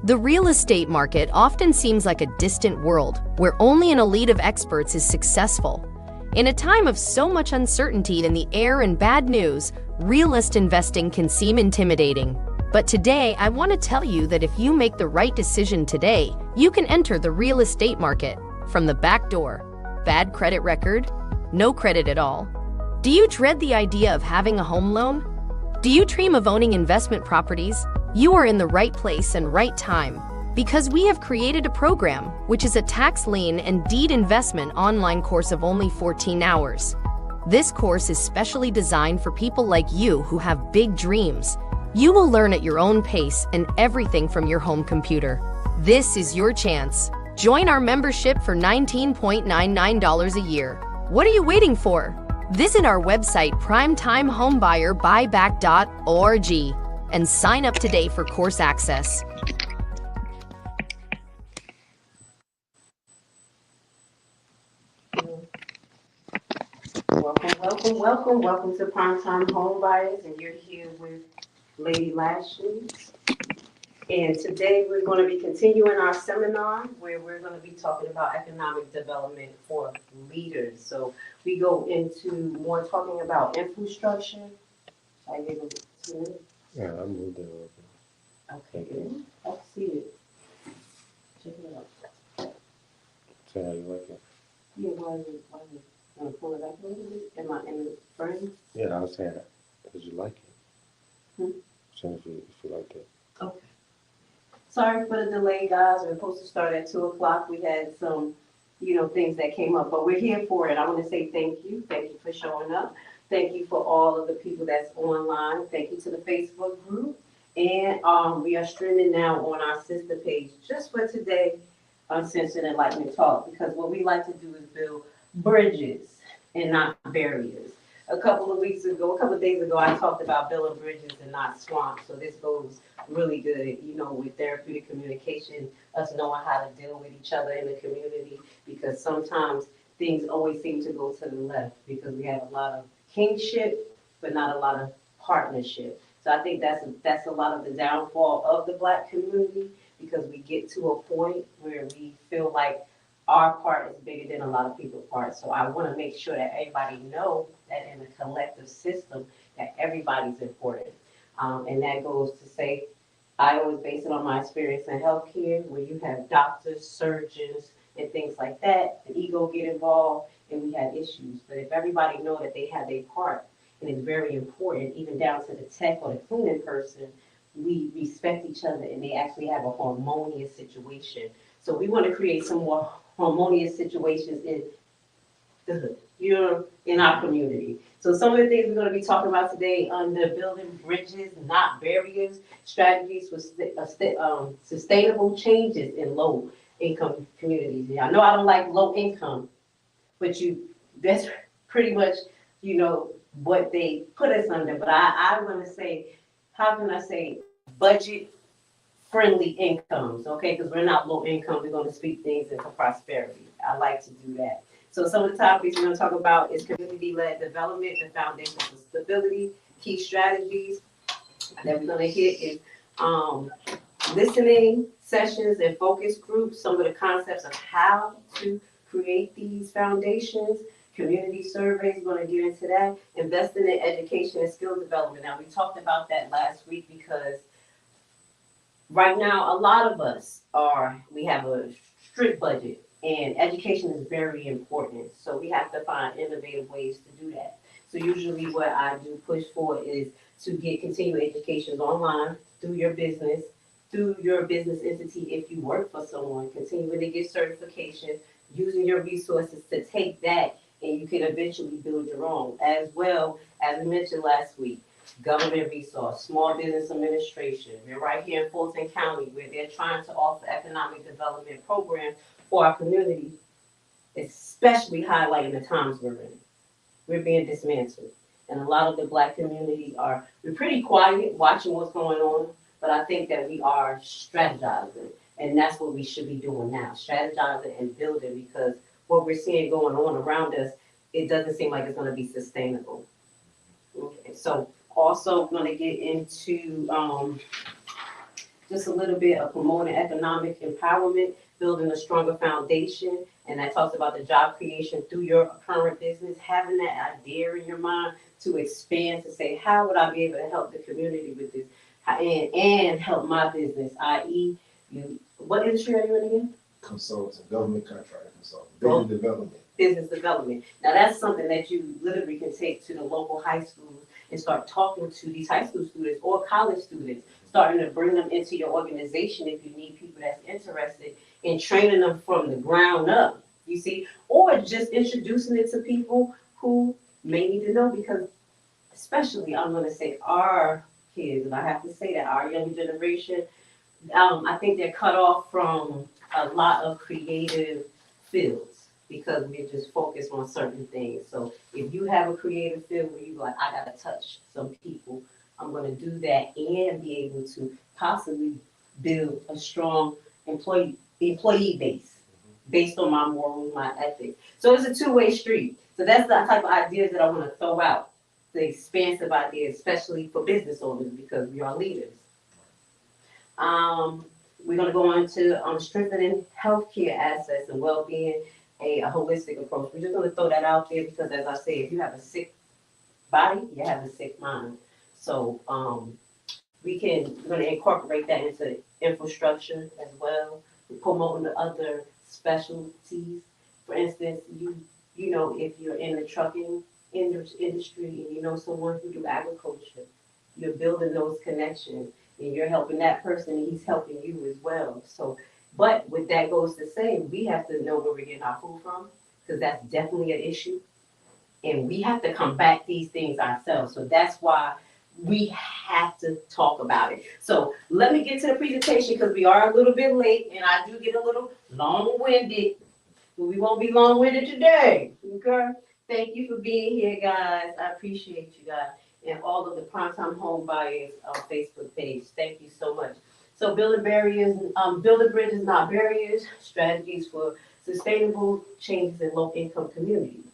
The real estate market often seems like a distant world where only an elite of experts is successful. In a time of so much uncertainty in the air and bad news, realist investing can seem intimidating. But today, I want to tell you that if you make the right decision today, you can enter the real estate market from the back door. Bad credit record? No credit at all? Do you dread the idea of having a home loan? Do you dream of owning investment properties? You are in the right place and right time, because we have created a program which is a tax lien and deed investment online course of only 14 hours. This course is specially designed for people like you who have big dreams. You will learn at your own pace and everything from your home computer. This is your chance. Join our membership for $19.99 a year. What are you waiting for? Visit our website primetimehomebuyerBuyback.org and sign up today for course access. Welcome to Primetime Home Buyers, and you're here with Lady Lashley. And today we're going to be continuing our seminar where we're going to be talking about economic development for leaders. So we go into more talking about infrastructure. I give it 2 minutes. Yeah, I moved it over. Okay, good. I see it. Check it out. So how you like it? Yeah, why is it? Want to pull it back a little bit? Am I in the frame? Yeah, I was saying, did you like it? Saying if you liked it. Okay. Sorry for the delay, guys. We're supposed to start at 2 o'clock. We had some, things that came up, but we're here for it. I want to say thank you. Thank you for showing up. Thank you for all of the people that's online. Thank you to the Facebook group. And we are streaming now on our sister page just for today, Uncensored Enlightenment Talk, because what we like to do is build bridges and not barriers. A couple of days ago, I talked about building bridges and not swamps. So this goes really good, with therapeutic communication, us knowing how to deal with each other in the community, because sometimes things always seem to go to the left because we have a lot of kingship, but not a lot of partnership. So I think that's a lot of the downfall of the Black community, because we get to a point where we feel like our part is bigger than a lot of people's part. So I want to make sure that everybody know that in the collective system that everybody's important. And that goes to say, I always base it on my experience in healthcare, where you have doctors, surgeons, and things like that. The ego get involved, and we have issues. But if everybody know that they have their part, and it's very important, even down to the tech or the cleaning person, we respect each other, and they actually have a harmonious situation. So we want to create some more harmonious situations in the hood, in our community. So some of the things we're going to be talking about today under building bridges, not barriers, strategies for sustainable changes in low income communities. I know I don't like low income, but that's pretty much, what they put us under. But I want to say, how can I say, budget friendly incomes, okay? Because we're not low income, we're going to speak things into prosperity. I like to do that. So some of the topics we're going to talk about is community-led development, the foundation for stability, key strategies that we're going to hit is listening sessions and focus groups, some of the concepts of how to create these foundations, community surveys, we're going to get into that, investing in education and skill development. Now, we talked about that last week because right now, a lot of us we have a strict budget, and education is very important. So we have to find innovative ways to do that. So usually what I do push for is to get continuing education online through your business entity. If you work for someone, continuing to get certification, using your resources to take that, and you can eventually build your own. As well, as I mentioned last week, government resource, small business administration. We're right here in Fulton County, where they're trying to offer economic development programs for our community, especially highlighting the times we're in. We're being dismantled. And a lot of the Black community we're pretty quiet watching what's going on, but I think that we are strategizing. And that's what we should be doing now, strategizing and building, because what we're seeing going on around us, it doesn't seem like it's going to be sustainable. Okay, so also going to get into just a little bit of promoting economic empowerment, building a stronger foundation, and that talks about the job creation through your current business, having that idea in your mind to expand, to say, how would I be able to help the community with this, and help my business, i.e., you, what industry are you in again? Consulting, government contract consulting, Well, business development. Business development. Now, that's something that you literally can take to the local high schools and start talking to these high school students or college students, starting to bring them into your organization if you need people that's interested in training them from the ground up, you see, or just introducing it to people who may need to know, because especially, I'm gonna say our kids, and I have to say that our younger generation, I think they're cut off from a lot of creative fields because we're just focused on certain things. So if you have a creative field where you like, I gotta touch some people, I'm gonna do that and be able to possibly build a strong employee base based on my morals, my ethics. So it's a two-way street. So that's the type of ideas that I want to throw out, the expansive ideas, especially for business owners because we are leaders. We're going to go on to strengthening healthcare access and well-being, a holistic approach. We're just going to throw that out there because, as I say, if you have a sick body, you have a sick mind. So we're going to incorporate that into infrastructure as well. We're promoting the other specialties. For instance, you know, if you're in the trucking industry and you know someone who do agriculture, you're building those connections and you're helping that person and he's helping you as well. So, but with that goes to say, we have to know where we're getting our food from, because that's definitely an issue. And we have to combat these things ourselves. So that's why we have to talk about it. So let me get to the presentation because we are a little bit late and I do get a little long-winded, but we won't be long-winded today. Okay? Thank you for being here, guys. I appreciate you guys and all of the Primetime Home Buyers Facebook page. Thank you so much. So building bridges, not barriers, strategies for sustainable changes in low-income communities.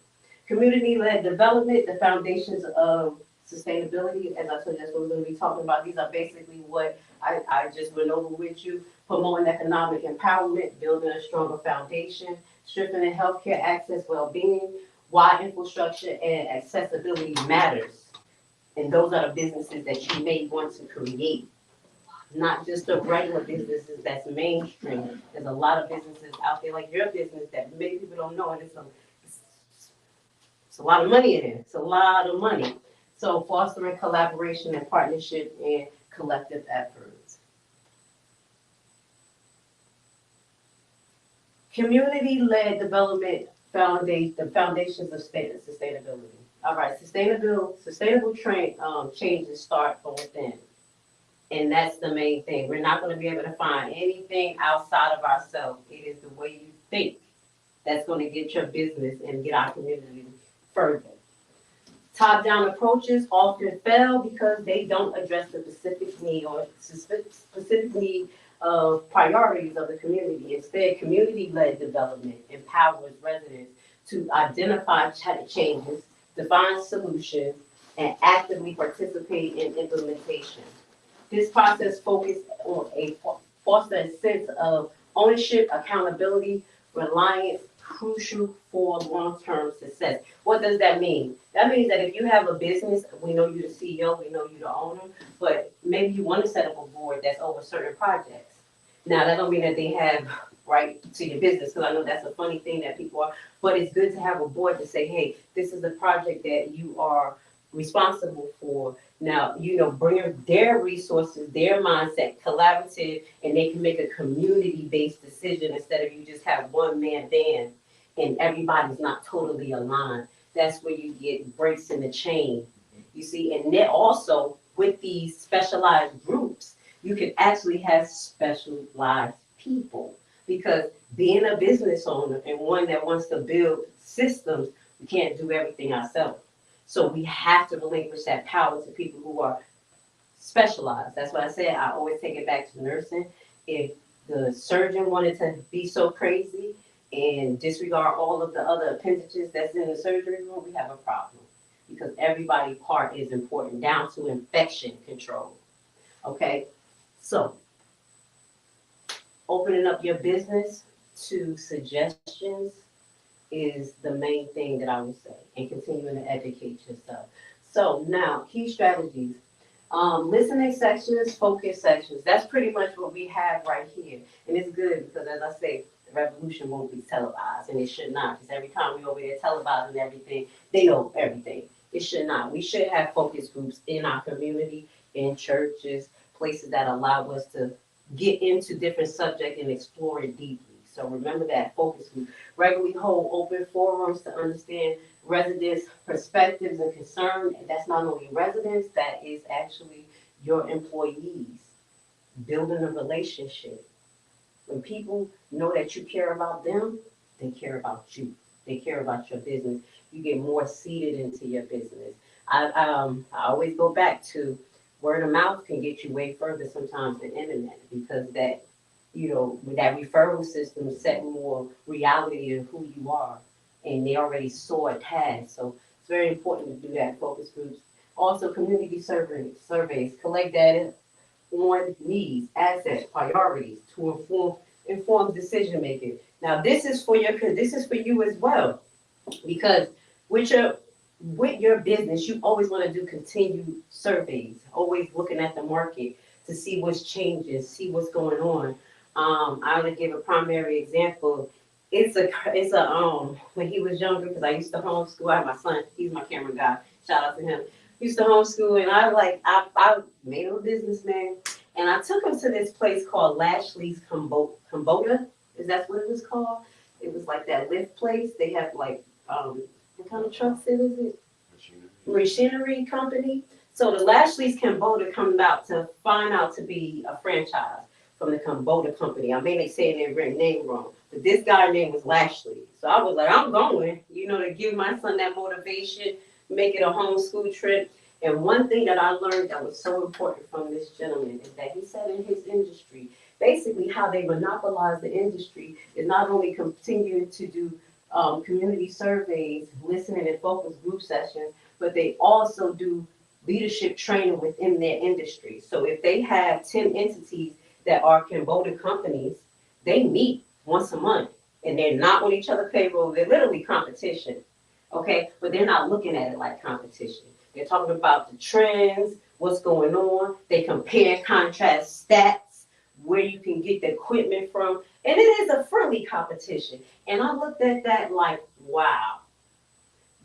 Community-led development, the foundations of sustainability, as I told you, that's what we're going to be talking about. These are basically what I just went over with you. Promoting economic empowerment, building a stronger foundation, strengthening healthcare access, well-being, why infrastructure and accessibility matters. And those are the businesses that you may want to create, not just the regular businesses that's mainstream. There's a lot of businesses out there like your business that many people don't know, and it's a lot of money in it. It's a lot of money. So fostering collaboration and partnership and collective efforts. Community-led development the foundations of sustainability. All right, sustainable changes start from within. And that's the main thing. We're not going to be able to find anything outside of ourselves. It is the way you think that's going to get your business and get our community further. Top-down approaches often fail because they don't address the specific need or specific need of priorities of the community. Instead, community-led development empowers residents to identify changes, define solutions, and actively participate in implementation. This process focuses on foster a sense of ownership, accountability, reliance, crucial for long-term success. What does that mean? That means that if you have a business, we know you're the CEO, we know you're the owner, but maybe you want to set up a board that's over certain projects. Now, that don't mean that they have right to your business, because I know that's a funny thing that people are, but it's good to have a board to say, hey, this is a project that you are responsible for. Now, bring their resources, their mindset, collaborative, and they can make a community-based decision instead of you just have one-man band and everybody's not totally aligned. That's where you get breaks in the chain, you see. And then also, with these specialized groups, you can actually have specialized people, because being a business owner and one that wants to build systems, we can't do everything ourselves. So we have to relinquish that power to people who are specialized. That's why I said I always take it back to nursing. If the surgeon wanted to be so crazy and disregard all of the other appendages that's in the surgery room, we have a problem, because everybody's part is important, down to infection control. Okay, so opening up your business to suggestions is the main thing that I would say, and continuing to educate yourself. So now, key strategies. Listening sections, focus sections. That's pretty much what we have right here. And it's good because, as I say, the revolution won't be televised, and it should not. Because every time we over there televising everything, they know everything. It should not. We should have focus groups in our community, in churches, places that allow us to get into different subjects and explore it deeply. So remember that focus group. Regularly hold open forums to understand residents' perspectives and concerns. And that's not only residents, that is actually your employees. Building a relationship. When people know that you care about them, they care about you. They care about your business. You get more seated into your business. I always go back to word of mouth can get you way further sometimes than internet because that that referral system set more reality of who you are, and they already saw it has. So it's very important to do that. Focus groups, also community surveys, collect data on needs, assets, priorities to inform decision making. Now this is for you as well, because with your business, you always want to do continued surveys, always looking at the market to see what's changing, see what's going on. I would give a primary example. When he was younger, because I used to homeschool. I have my son, he's my camera guy. Shout out to him. Used to homeschool, and I made him a businessman, and I took him to this place called Lashley's Kubota. Is that what it was called? It was like that lift place. They have like what kind of trucks is it? Machinery company. So the Lashley's Kubota come out to be a franchise from the Kubota company. I may be saying their name wrong, but this guy's name was Lashley. So I was like, I'm going, to give my son that motivation, make it a homeschool trip. And one thing that I learned that was so important from this gentleman is that he said in his industry, basically how they monopolize the industry is not only continuing to do community surveys, listening and focus group sessions, but they also do leadership training within their industry. So if they have 10 entities that are Kubota companies, they meet once a month and they're not on each other's payroll. They're literally competition, okay? But they're not looking at it like competition. They're talking about the trends, what's going on. They compare contrast stats, where you can get the equipment from. And it is a friendly competition. And I looked at that like, wow,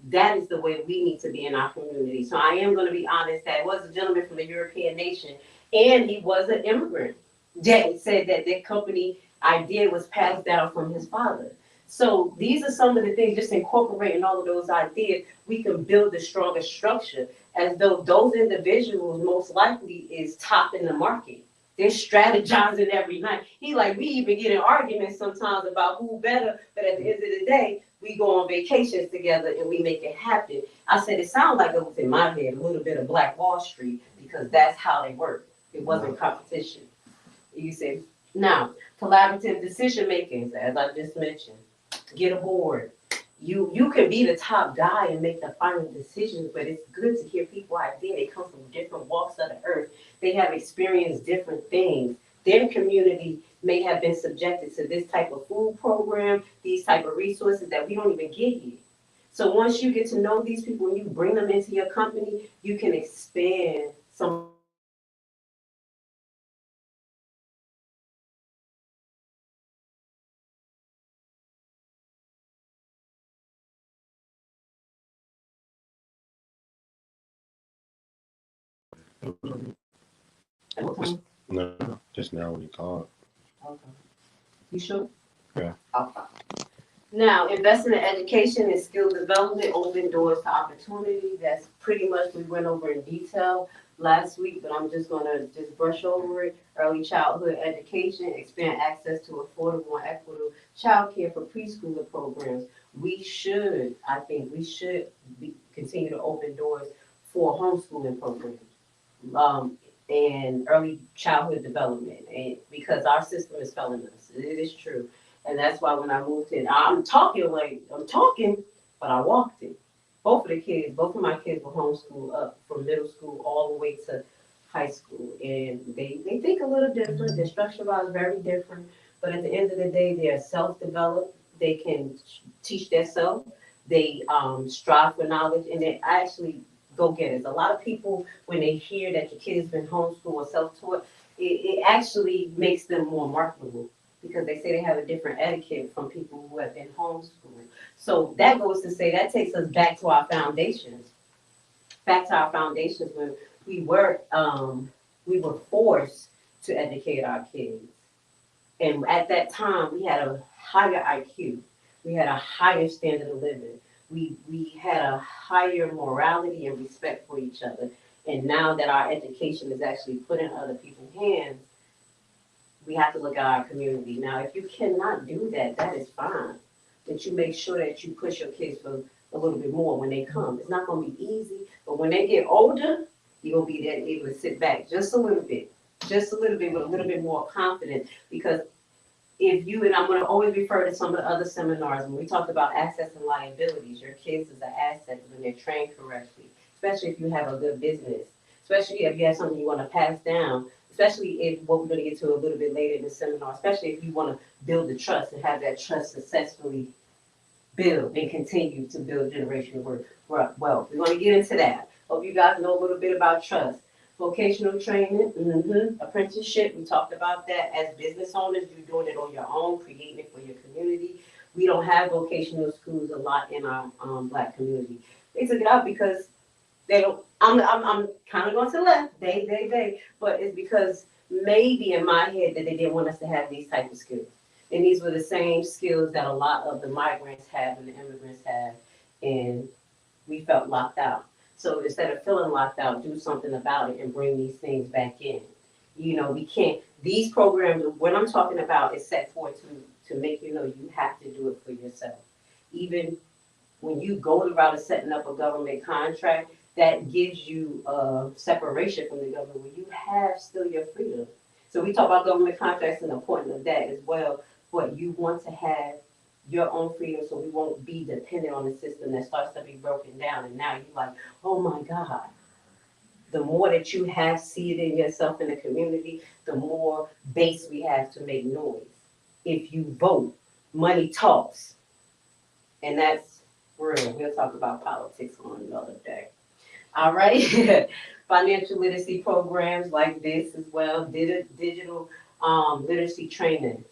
that is the way we need to be in our community. So I am going to be honest that it was a gentleman from a European nation, and he was an immigrant. That said that their company idea was passed down from his father. So these are some of the things, just incorporating all of those ideas, we can build a stronger structure as though those individuals most likely is top in the market. They're strategizing every night. We even get in arguments sometimes about who better, but at the end of the day, we go on vacations together and we make it happen. I said it sounded like it was in my head, a little bit of Black Wall Street, because that's how they work. It wasn't competition. You see, now, collaborative decision making, as I just mentioned, get a board. You can be the top guy and make the final decisions, but it's good to hear people idea. They come from different walks of the earth. They have experienced different things. Their community may have been subjected to this type of food program, these type of resources that we don't even get here. So once you get to know these people and you bring them into your company, you can expand some. No, just now when you called. Okay. You sure? Yeah. Okay. Now, investment in education and skill development open doors to opportunity. That's pretty much we went over in detail last week, but I'm just gonna brush over it. Early childhood education, expand access to affordable and equitable childcare for preschooler programs. I think we should continue to open doors for homeschooling programs. And early childhood development, and because our system is failing us, it is true, and that's why when I moved in, I'm talking, but I walked it. Both of my kids were homeschooled up from middle school all the way to high school, and they think a little different. They're structured very different, But at the end of the day, they are self-developed. They can teach themselves. They strive for knowledge, and they actually go-getters. A lot of people, when they hear that your kid has been homeschooled or self-taught, it actually makes them more marketable because they say they have a different etiquette from people who have been homeschooled. So that goes to say that takes us back to our foundations when we were we were forced to educate our kids. And at that time, we had a higher IQ. We had a higher standard of living. We had a higher morality and respect for each other. And now that our education is actually put in other people's hands, we have to look at our community. Now, if you cannot do that, that is fine. But you make sure that you push your kids for a little bit more when they come. It's not going to be easy, but when they get older, you're going to be there able to sit back just a little bit, with a little bit more confidence. Because if you, and I'm going to always refer to some of the other seminars, when we talked about assets and liabilities, your kids is an asset when they're trained correctly, especially if you have a good business, especially if you have something you want to pass down, especially if what we're going to get to a little bit later in the seminar, especially if you want to build the trust and have that trust successfully build and continue to build generational wealth. We're going to get into that. Hope you guys know a little bit about trust. Vocational training, apprenticeship, we talked about that. As business owners, you're doing it on your own, creating it for your community. We don't have vocational schools a lot in our Black community. They took it out because they don't, I'm kind of going to the left, but it's because maybe in my head that they didn't want us to have these type of skills. And these were the same skills that a lot of the migrants have and the immigrants have, and we felt locked out. So instead of feeling locked out, do something about it and bring these things back in. You know, we can't, these programs, what I'm talking about is set forth to make you know you have to do it for yourself. Even when you go the route of setting up a government contract, that gives you a separation from the government where you have still your freedom. So we talk about government contracts and the importance of that as well, but you want to have your own freedom so we won't be dependent on a system that starts to be broken down. And now you're like, oh my God. The more that you have seeded in yourself in the community, the more base we have to make noise. If you vote, money talks. And that's real. We'll talk about politics on another day. All right. Financial literacy programs like this as well. Digital literacy training.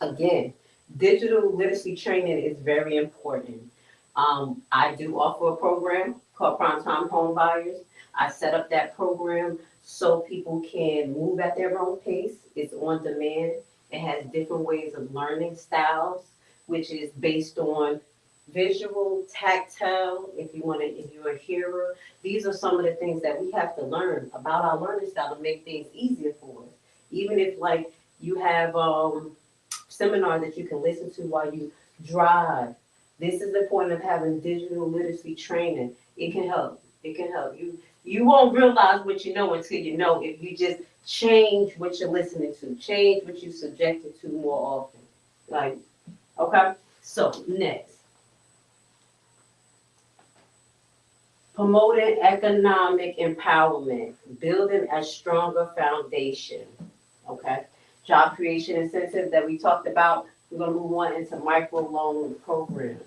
Again, digital literacy training is very important. I do offer a program called Primetime Home Buyers. I set up that program so people can move at their own pace. It's on demand. It has different ways of learning styles, which is based on visual, tactile, if you're a hearer. These are some of the things that we have to learn about our learning style to make things easier for us. Even if like you have seminar that you can listen to while you drive. This is the point of having digital literacy training. It can help. It can help you. You won't realize what you know until you know if you just change what you're listening to, change what you're subjected to more often. Like, okay? So, next. Promoting economic empowerment, building a stronger foundation. Okay? Job creation incentive that we talked about. We're going to move on into microloan programs.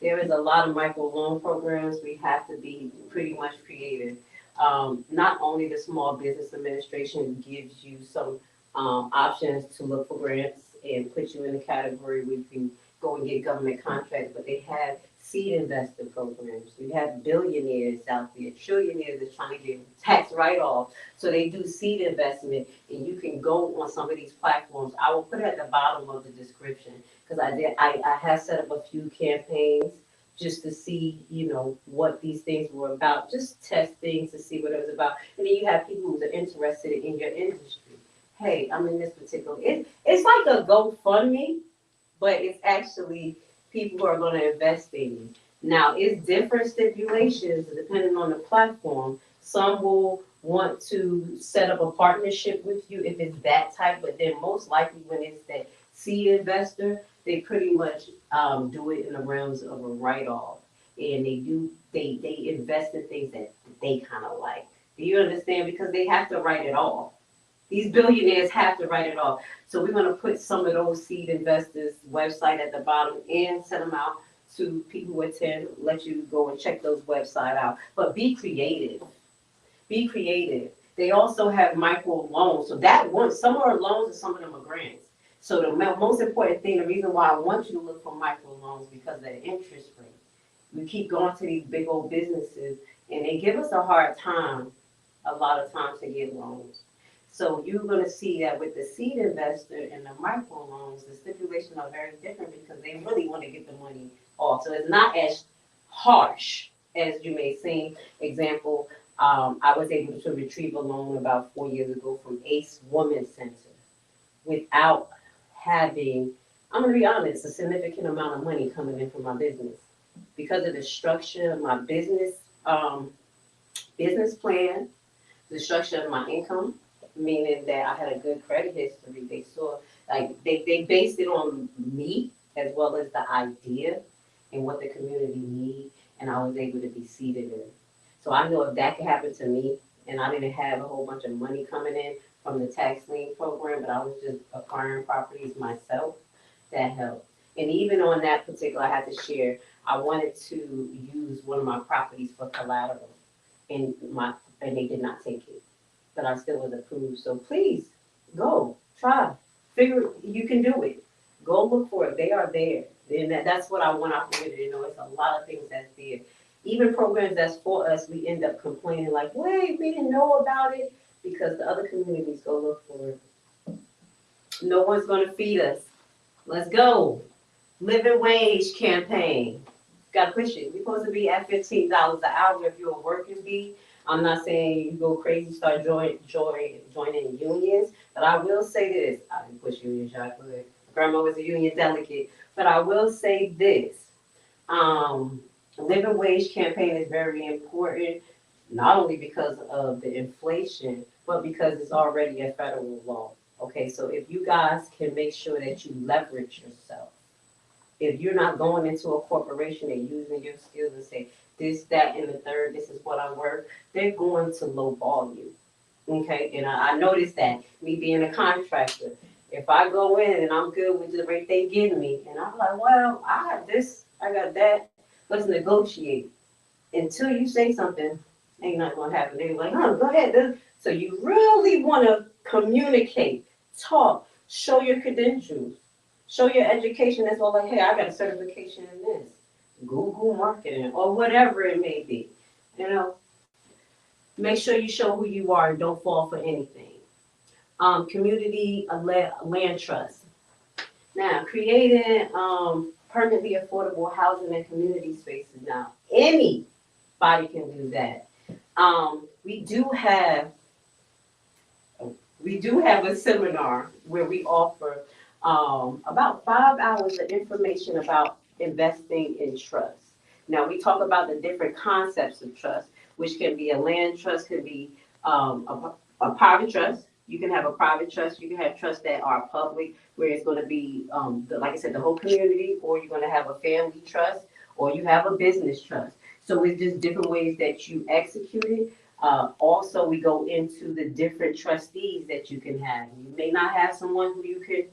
There is a lot of microloan programs. We have to be pretty much creative. Not only the Small Business Administration gives you some options to look for grants and put you in a category where you can go and get government contracts, but they have seed investor programs. You have billionaires out there, trillionaires that's trying to get tax write-off. So they do seed investment, and you can go on some of these platforms. I will put it at the bottom of the description because I have set up a few campaigns just to see, what these things were about, just test things to see what it was about. And then you have people who are interested in your industry. Hey, I'm in this particular, it's like a GoFundMe, but it's actually people who are going to invest in you. Now, it's different stipulations depending on the platform. Some will want to set up a partnership with you if it's that type, but then most likely when it's that seed investor, they pretty much do it in the realms of a write-off. And they invest in things that they kind of like. Do you understand? Because they have to write it off. These billionaires have to write it off. So we're gonna put some of those seed investors' website at the bottom and send them out to people who attend, let you go and check those website out. But be creative. Be creative. They also have micro loans. So that one, some are loans and some of them are grants. So the most important thing, the reason why I want you to look for micro loans because of the interest rate. We keep going to these big old businesses and they give us a hard time a lot of times to get loans. So you're gonna see that with the seed investor and the micro loans, the stipulations are very different because they really want to get the money off. So it's not as harsh as you may seem. Example, I was able to retrieve a loan about 4 years ago from Ace Women's Center without having, I'm gonna be honest, a significant amount of money coming in from my business. Because of the structure of my business plan, the structure of my income, meaning that I had a good credit history. They saw, like, they based it on me as well as the idea and what the community need, and I was able to be seated in. So I know if that could happen to me, and I didn't have a whole bunch of money coming in from the tax lien program, but I was just acquiring properties myself, that helped. And even on that particular, I had to share, I wanted to use one of my properties for collateral, and they did not take it, but I still was approved. So please, go, try, you can do it. Go look for it, they are there. And that's what I want our community to know, it's a lot of things that's there. Even programs that's for us, we end up complaining like, wait, we didn't know about it, because the other communities go look for it. No one's gonna feed us. Let's go. Living wage campaign. Gotta push it. We're supposed to be at $15 an hour if you're a working bee. I'm not saying you go crazy, start joining unions, but I will say this. I didn't push unions, y'all could. Grandma was a union delegate, but I will say this. Living wage campaign is very important, not only because of the inflation, but because it's already a federal law. Okay, so if you guys can make sure that you leverage yourself, if you're not going into a corporation and using your skills and say, this, that, and the third, this is what I'm worth, they're going to lowball you. Okay, and I noticed that, me being a contractor, if I go in and I'm good with the rate they give me, and I'm like, well, I have this, I got that, let's negotiate. Until you say something, ain't nothing gonna happen. They're like, oh, go ahead. So you really wanna communicate, talk, show your credentials, show your education as well, like, hey, I got a certification in this, Google marketing, or whatever it may be. You know, make sure you show who you are and don't fall for anything. Community land trust. Now, creating permanently affordable housing and community spaces. Now, anybody can do that. We do have a seminar where we offer about 5 hours of information about investing in trust. Now, we talk about the different concepts of trust, which can be a land trust, could be a private trust. You can have a private trust, you can have trusts that are public, where it's gonna be, like I said, the whole community, or you're gonna have a family trust, or you have a business trust. So it's just different ways that you execute it. Also, we go into the different trustees that you can have. You may not have someone who you could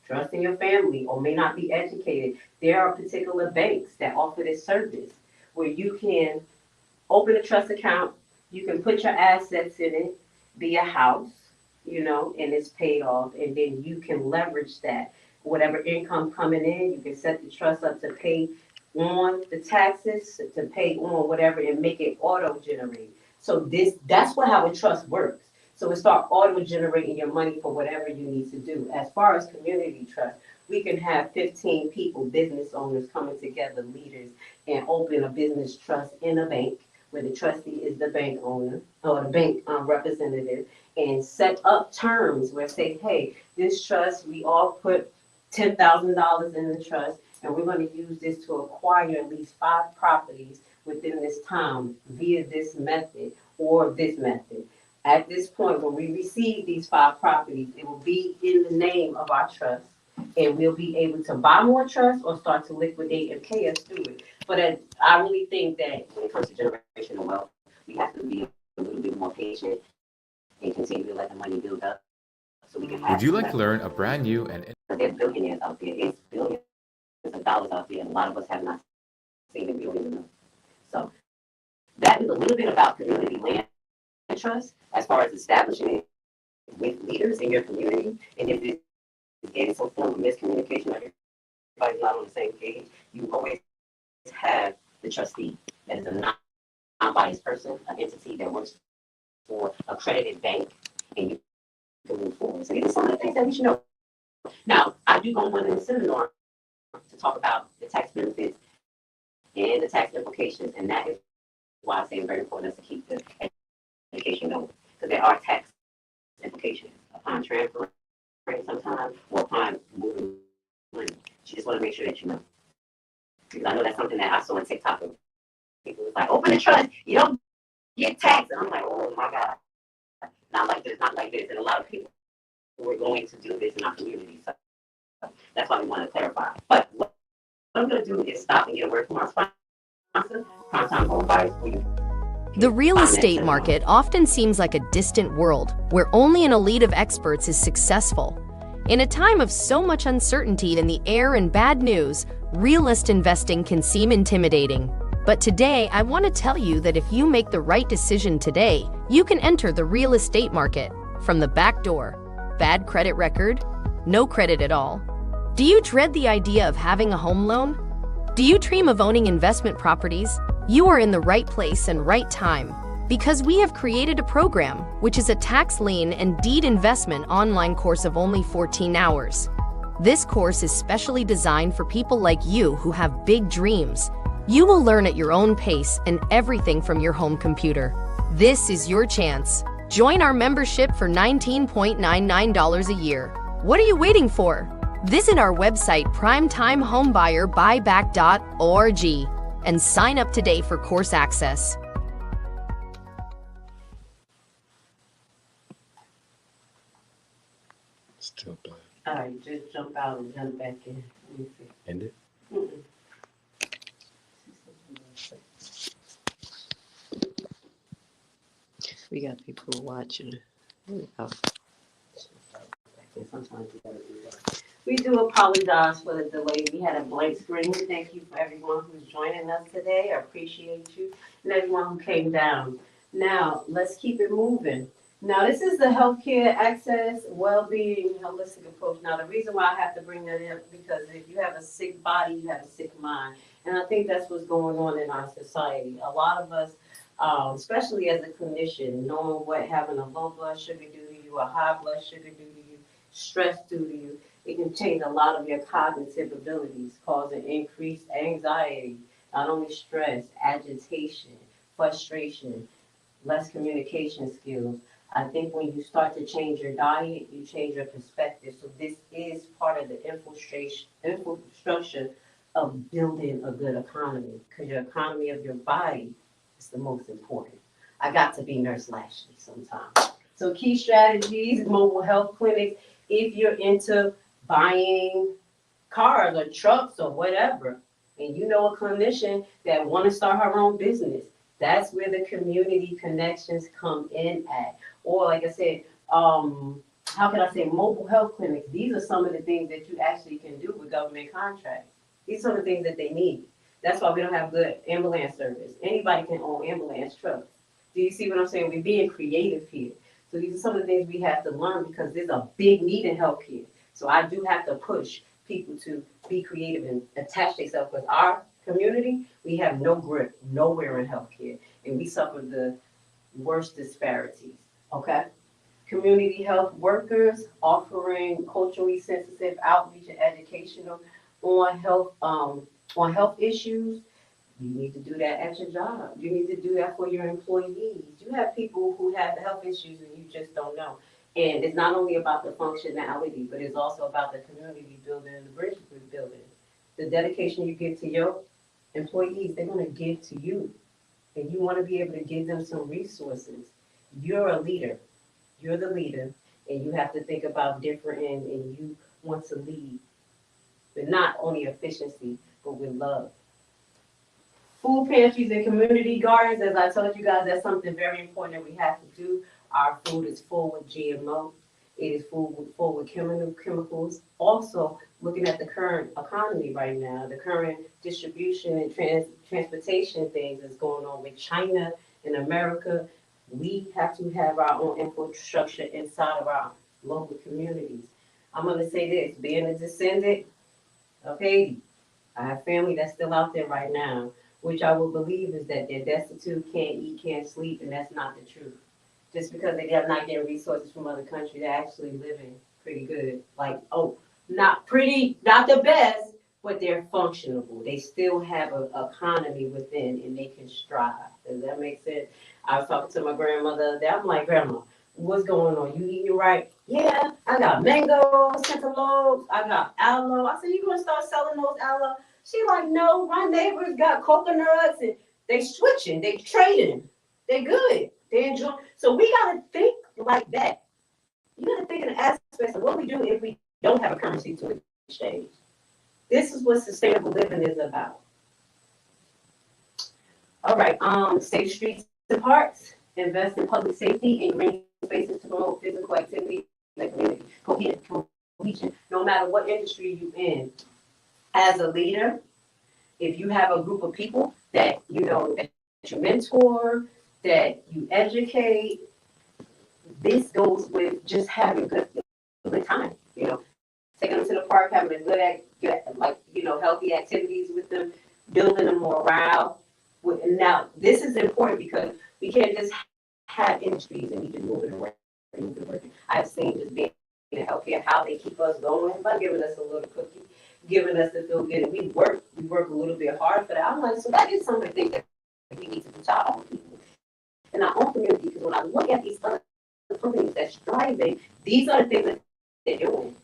trust in your family, or may not be educated. There are particular banks that offer this service where you can open a trust account, you can put your assets in it, be a house, you know, and it's paid off, and then you can leverage that. Whatever income coming in, you can set the trust up to pay on the taxes, to pay on whatever, and make it auto-generate. So that's how a trust works. So it start auto-generating your money for whatever you need to do. As far as community trust, we can have 15 people, business owners coming together, leaders, and open a business trust in a bank where the trustee is the bank owner or the bank representative, and set up terms where say, hey, this trust, we all put $10,000 in the trust, and we're going to use this to acquire at least 5 properties within this time via this method or this method. At this point, when we receive these 5 properties, it will be in the name of our trust, and we'll be able to buy more trusts or start to liquidate and pay us through it. But I really think that when it comes to generational wealth, we have to be a little bit more patient and continue to let the money build up so we can Would have. you like to learn a brand new and There's billionaires out there, it's billions of dollars out there, and a lot of us have not seen it, we don't even know. So that is a little bit about community land trust as far as establishing it with leaders in your community. And if there's any some form of miscommunication, or everybody's not on the same page, you always have the trustee that is a non-biased person, an entity that works for a accredited bank, and you can move forward. So these are some of the things that we should know. Now, I do go on in the seminar to talk about the tax benefits and the tax implications, and that is why I say it's very important to keep the education going, because there are tax implications upon transferring sometimes or upon moving money. You just want to make sure that you know. Because I know that's something that I saw on TikTok. People was like, open a trust, you don't get taxed. And I'm like, oh my God. Not like this, not like this. And a lot of people were going to do this in our community. So that's why we want to clarify. But what I'm going to do is stop and get a word from our sponsor, Primetime Home Buyers, for you. The real estate market often seems like a distant world where only an elite of experts is successful. In a time of so much uncertainty in the air and bad news, realist investing can seem intimidating. But today, I want to tell you that if you make the right decision today, you can enter the real estate market from the back door. Bad credit record? No credit at all? Do you dread the idea of having a home loan? Do you dream of owning investment properties? You are in the right place and right time, because we have created a program which is a tax lien and deed investment online course of only 14 hours. This course is specially designed for people like you who have big dreams. You will learn at your own pace and everything from your home computer. This is your chance. Join our membership for $19.99 a year. What are you waiting for? Visit our website primetimehomebuyerBuyback.org and sign up today for course access. Still playing. All right, just jump out and jump back in. Let me see. End it? Mm-mm. We got people watching. There we go. Sometimes we gotta do that. We do apologize for the delay. We had a blank screen. Thank you for everyone who's joining us today. I appreciate you and everyone who came down. Now, let's keep it moving. Now, this is the healthcare access, well-being, holistic approach. Now, the reason why I have to bring that in, because if you have a sick body, you have a sick mind. And I think that's what's going on in our society. A lot of us, especially as a clinician, knowing what having a low blood sugar do to you, a high blood sugar do to you, stress do to you, it can change a lot of your cognitive abilities, causing increased anxiety, not only stress, agitation, frustration, less communication skills. I think when you start to change your diet, you change your perspective. So this is part of the infrastructure of building a good economy, because your economy of your body is the most important. I got to be Nurse Lashley sometimes. So key strategies, mobile health clinics, if you're into buying cars or trucks or whatever, and you know a clinician that want to start her own business, that's where the community connections come in at. Or like I said, how can I say, mobile health clinics. These are some of the things that you actually can do with government contracts. These are the things that they need. That's why we don't have good ambulance service. Anybody can own ambulance trucks. Do you see what I'm saying? We're being creative here. So these are some of the things we have to learn, because there's a big need in healthcare. So I do have to push people to be creative and attach themselves, because our community, we have no grip nowhere in healthcare, and we suffer the worst disparities, okay? Community health workers offering culturally sensitive outreach and educational on health issues. You need to do that at your job. You need to do that for your employees. You have people who have health issues and you just don't know. And it's not only about the functionality, but it's also about the community building and the bridge building. The dedication you give to your employees, they're going to give to you. And you want to be able to give them some resources. You're a leader. You're the leader. And you have to think about different and you want to lead. But not only efficiency, but with love. Food pantries and community gardens, as I told you guys, that's something very important that we have to do. Our food is full with GMO. It is full with chemicals. Also, looking at the current economy right now, the current distribution and transportation things that's going on with China and America, we have to have our own infrastructure inside of our local communities. I'm going to say this, being a descendant of Haiti, I have family that's still out there right now, which I will believe is that they're destitute, can't eat, can't sleep, and that's not the truth. Just because they are not getting resources from other countries, they're actually living pretty good. Like, oh, not pretty, not the best, but they're functionable. They still have an economy within and they can strive. Does that make sense? I was talking to my grandmother. I'm like, Grandma, what's going on? You eating right? Yeah, I got mango, cantaloupe, I got aloe. I said, you gonna start selling those aloe? She like, no, my neighbors got coconuts and they switching, they trading. They good. They enjoy. So we gotta think like that. You gotta think in the aspects of what we do if we don't have a currency to exchange. This is what sustainable living is about. All right, safe streets and parks, invest in public safety and green spaces to promote physical activity in the community. Cohesion, no matter what industry you're in. As a leader, if you have a group of people that you know that you mentor, that you educate, this goes with just having a good time. You know, taking them to the park, having a healthy activities with them, building a morale. Now, this is important because we can't just have industries and you just moving around. I've seen just being in healthcare how they keep us going by giving us a little cookie, giving us the feel good, and we work a little bit hard for that. I'm like, so that is some of the things that we need to do to our own people in our own community. Because when I look at these other companies that's striving, these are the things that they're doing.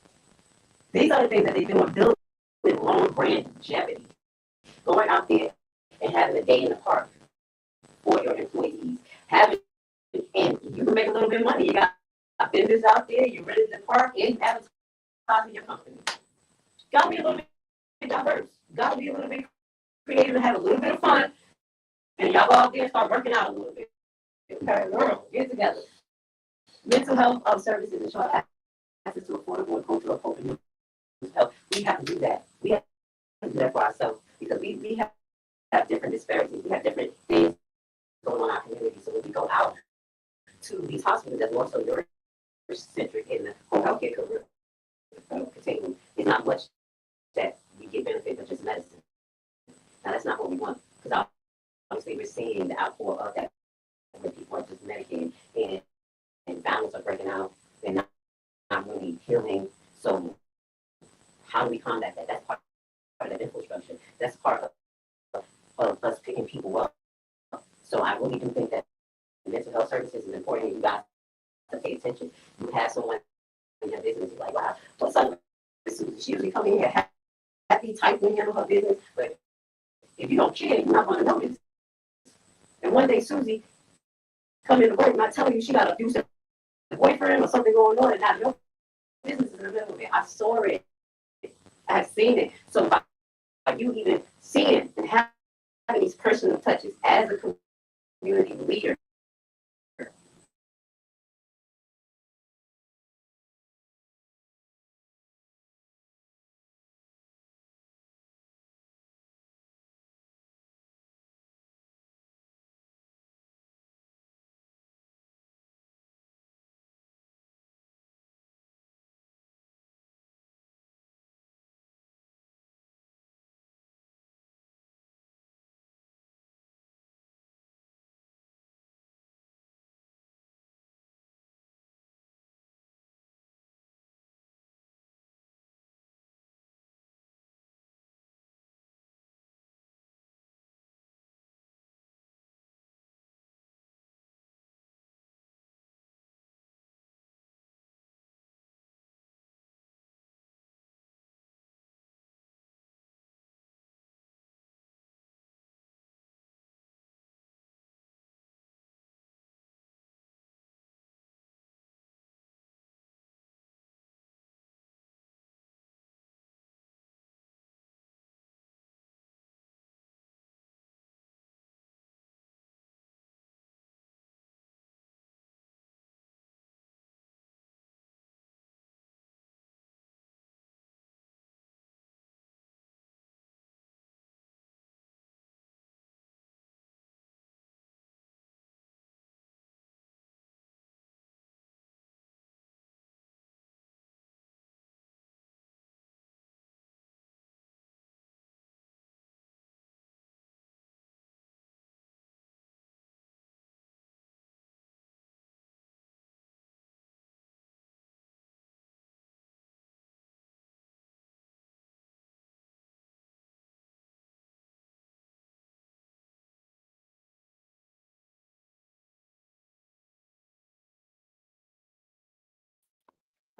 These are the things that they're doing, building long brand longevity, going out there and having a day in the park for your employees, having and you can make a little bit of money. You got vendors out there, you're ready to park and advertising your company. Gotta be a little bit diverse. Gotta be a little bit creative and have a little bit of fun. And y'all go out there and start working out a little bit. Okay, world, get together. Mental health services and short access to affordable and cultural coping health. We have to do that. We have to do that for ourselves because we have different disparities. We have different things going on in our community. So when we go out to these hospitals that are more so centric in the home healthcare career, continuum, it's not much that we get benefit of just medicine. Now that's not what we want because obviously we're seeing the outpour of that when people are just medicating and families are breaking out and not really healing. So how do we combat that? That's part of that infrastructure. That's part of us picking people up. So I really do think that mental health services is important. You guys have to pay attention. You have someone in your business, you're like, wow, what's up? She usually come in here happy, tight, and handle her business. But if you don't care, you're not going to notice. And one day Susie come into work not telling you she got an abusive boyfriend or something going on, and now your business is in the middle of it. I saw it. I have seen it. So by you even seeing and having these personal touches as a community leader,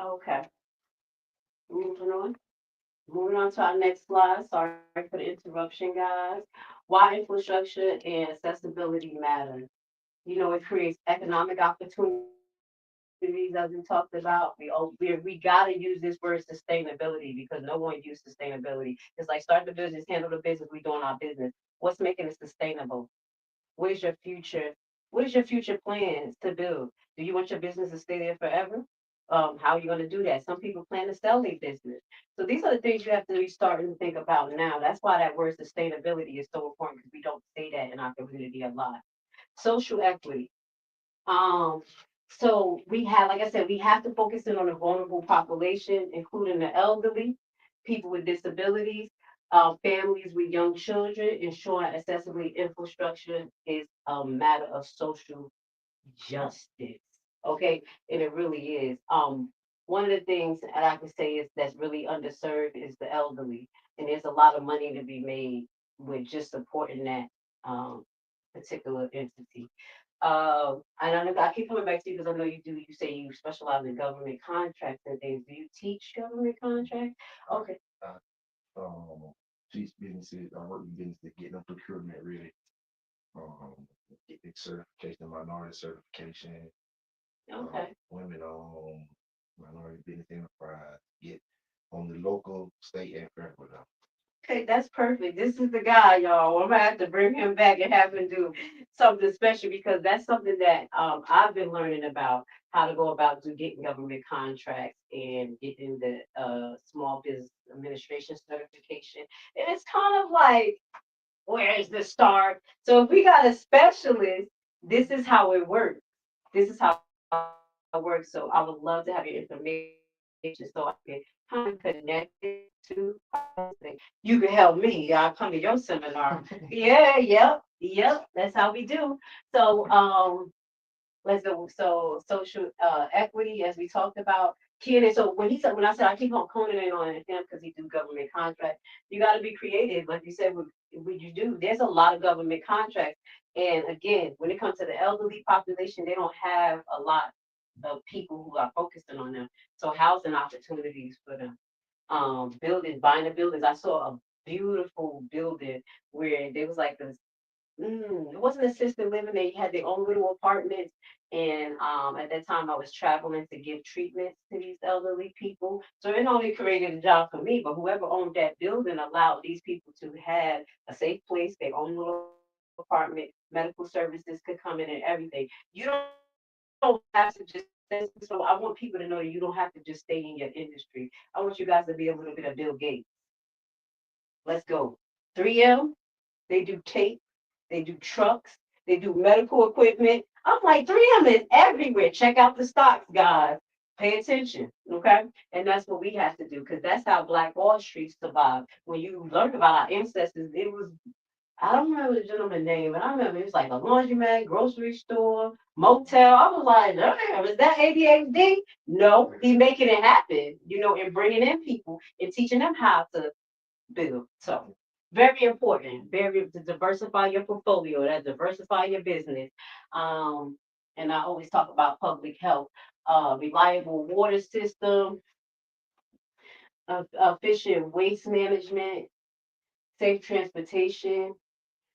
Okay, moving on. Moving on to our next slide. Sorry for the interruption, guys. Why infrastructure and accessibility matter. It creates economic opportunities, as we talked about. We gotta use this word sustainability because no one uses sustainability. It's like start the business, handle the business, we doing our business. What's making it sustainable? What is your future? What is your future plans to build? Do you want your business to stay there forever? How are you going to do that? Some people plan to sell their business. So these are the things you have to be starting to think about now. That's why that word sustainability is so important because we don't say that in our community a lot. Social equity. Um, so we have, like I said, we have to focus in on a vulnerable population, including the elderly, people with disabilities, families with young children. Ensuring accessibility infrastructure is a matter of social justice. Okay, and it really is. One of the things that I can say is that's really underserved is the elderly, and there's a lot of money to be made with just supporting that um, particular entity. And I keep coming back to you because I know you do. You say you specialize in government contracts and things. Do you teach government contracts? Okay. um, teach businesses, I work with businesses, getting them procurement ready, um, get the certification, minority certification, Okay. women on minority business enterprise, get on the local, state, and federal level. Okay, that's perfect. This is the guy, y'all. I'm gonna have to bring him back and have him do something special because that's something that I've been learning about how to go about getting government contracts and getting the small business administration certification. And it's kind of like, where's the start? So if we got a specialist, this is how it works. This is how it works. So I would love to have your information so I can kind of connect it to you can help me. I'll come to your seminar. Yeah, yep. That's how we do. So let's go. So social equity, as we talked about. Kid, so when I said I keep on honing in on him because he do government contracts, you got to be creative, like you said. What you do, there's a lot of government contracts, and again, when it comes to the elderly population, they don't have a lot of people who are focusing on them. So housing opportunities for them. Buildings, buying the buildings. I saw a beautiful building where there was like this it wasn't assisted living. They had their own little apartments. And at that time, I was traveling to give treatments to these elderly people. So it only created a job for me, but whoever owned that building allowed these people to have a safe place, their own little apartment, medical services could come in and everything. You don't have to just, so I want people to know that you don't have to just stay in your industry. I want you guys to be a little bit of Bill Gates. Let's go. 3M, they do tape, they do trucks, they do medical equipment. I'm like, 3M is everywhere. Check out the stocks, guys. Pay attention, okay? And that's what we have to do because that's how Black Wall Street survived. When you learned about our ancestors, it was, I don't remember the gentleman's name, but I remember it was like a laundromat, grocery store, motel. I was like, damn, is that ADHD? No, he making it happen, and bringing in people and teaching them how to build. So very important, very to diversify your portfolio, that diversify your business. Um, and I always talk about public health, reliable water system, efficient waste management, safe transportation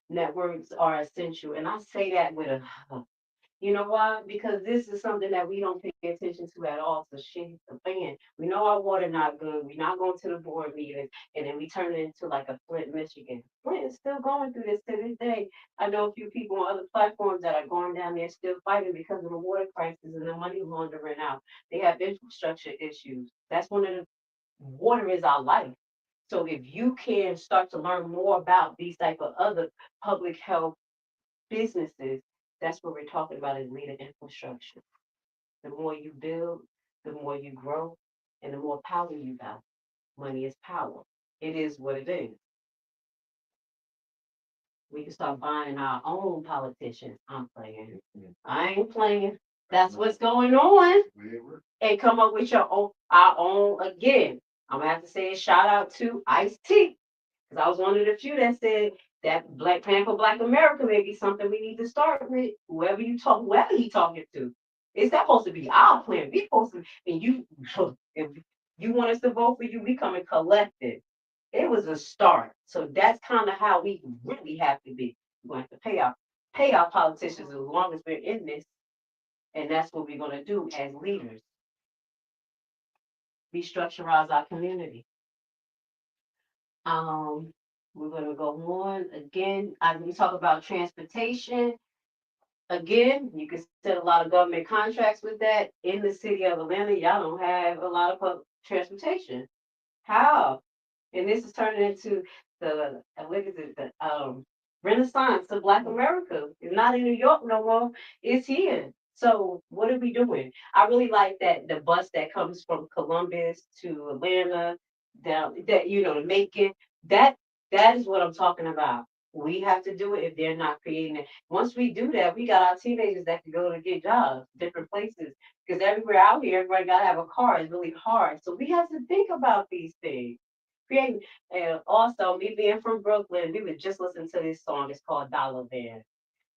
networks are essential. And I say that with a you know why? Because this is something that we don't pay attention to at all. So shit, the fan. We know our water not good. We're not going to the board meetings, and then we turn it into like a Flint, Michigan. Flint is still going through this to this day. I know a few people on other platforms that are going down there still fighting because of the water crisis and the money laundering out. They have infrastructure issues. That's one of the water is our life. So if you can start to learn more about these type of other public health businesses, that's what we're talking about is leader infrastructure. The more you build, the more you grow, and the more power you have. Money is power. It is what it is. We can start buying our own politicians. I'm playing. I ain't playing. That's what's going on. And come up with our own again. I'm gonna have to say a shout out to Ice T. Because I was one of the few that said that Black Plan for Black America may be something we need to start with. Whoever he talking to. It's supposed to be our plan. We supposed to, and you, if you want us to vote for you, we come and collective. It was a start. So that's kind of how we really have to be. We're going to have to pay our politicians as long as we're in this, and that's what we're going to do as leaders. Restructurize our community. Um, we're going to go on again. We talk about transportation. Again, you can set a lot of government contracts with that. In the city of Atlanta, y'all don't have a lot of public transportation. How? And this is turning into what is it, the renaissance of Black America. It's not in New York no more. It's here. So what are we doing? I really like that the bus that comes from Columbus to Atlanta, down that to Macon. That that is what I'm talking about. We have to do it if they're not creating it. Once we do that, we got our teenagers that can go to get jobs, different places. Because everywhere out here, everybody gotta have a car. It's really hard. So we have to think about these things. Creating, and also me being from Brooklyn, we would just listen to this song. It's called Dollar Van.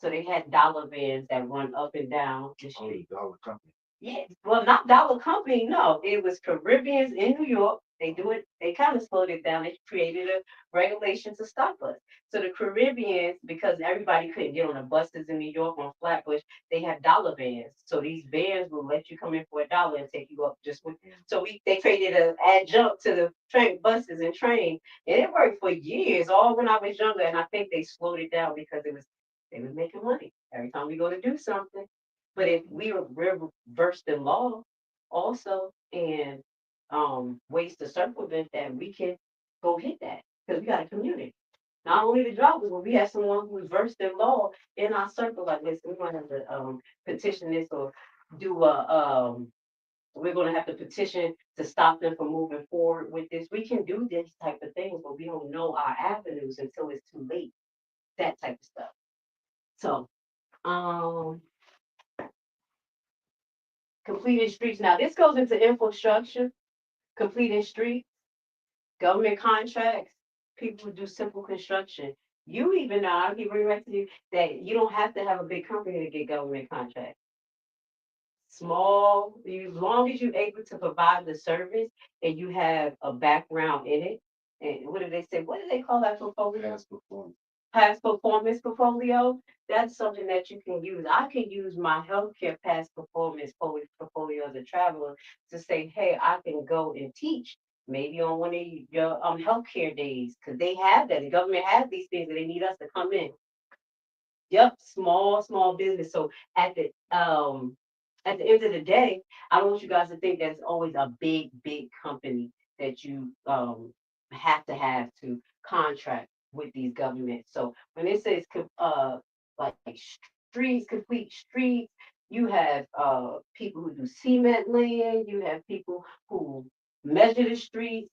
So they had dollar vans that run up and down the Oh, street. dollar company. Yeah, well, not Dollar Company, no. It was Caribbeans in New York. They do it, they kind of slowed it down. They created a regulation to stop us. So the Caribbeans, because everybody couldn't get on the buses in New York on Flatbush, they had dollar vans. So these vans will let you come in for $1 and take you up just with. So they created an adjunct to the train buses and trains, and it worked for years, all when I was younger. And I think they slowed it down because they was making money every time we go to do something. But if we're versed in law also and ways to circumvent that, we can go hit that because we got a community. Not only the drivers, but we have someone who's versed in law in our circle. Like, listen, we're gonna have to petition this or do we're gonna have to petition to stop them from moving forward with this. We can do this type of things, but we don't know our avenues until it's too late. That type of stuff. So, um, completing streets. Now, this goes into infrastructure, completing streets, government contracts, people who do simple construction. You even know, I'll keep bringing back to you that you don't have to have a big company to get government contracts. Small, as long as you're able to provide the service and you have a background in it. And what do they say? What do they call that portfolio? Past performance. Past performance portfolio, that's something that you can use. I can use my healthcare past performance portfolio as a traveler to say, hey, I can go and teach maybe on one of your healthcare days because they have that. The government has these things and they need us to come in. Yep, small business. So at the end of the day, I don't want you guys to think that it's always a big company that you have to contract with these governments. So when it says like streets, complete streets, you have people who do cement laying, you have people who measure the streets.